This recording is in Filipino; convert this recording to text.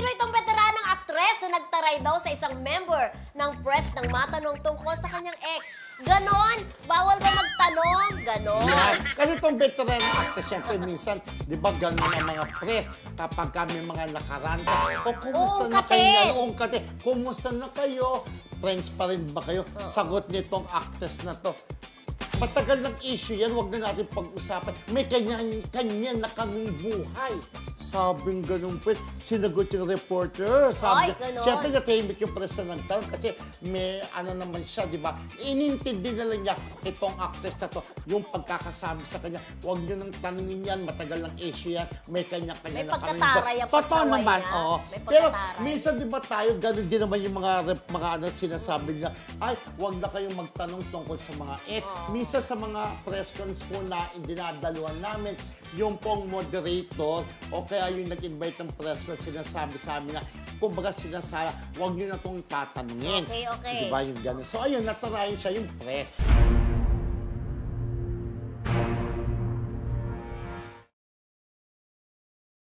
Sino itong veteranang aktres na nagtaray daw sa isang member ng press nang matanong tungkol sa kanyang ex? Ganon? Bawal ba magtanong? Ganon? Yan. Kasi itong veteran actress, syempre minsan, di ba gano'n ang mga press kapag kami mga nakaranta. O kumusta na kayo? Kumusta na kayo? Friends pa rin ba kayo? Sagot nitong actress na to. Matagal ng issue yan, wag na natin pag-usapan. May kanya na kaming buhay. Sabing ganun po, sinagot yung reporter. Sabi, siyempre natahimik yung press na nagtanong kasi may ano naman siya, di ba? Inintindi na lang niya itong actress na to, yung pagkakasabi sa kanya, wag nyo nang tanongin yan, matagal ng issue yan, may kanya-kanya na kaming pagkataray ang pagsaway naman, niya. oo. Pero minsan di ba tayo, ganun din naman yung mga ano, sinasabi niya, ay, wag na kayong magtanong tungkol sa mga ex. Minsan sa mga press cons po na dinadaluhan namin, yung pong moderator o kaya yung nag-invite ng press con, sinasabi sa amin na, kumbaga sinasala, huwag nyo na itong tatanungin. Okay. Diba yung gano'n? So ayun, natarayan siya yung press.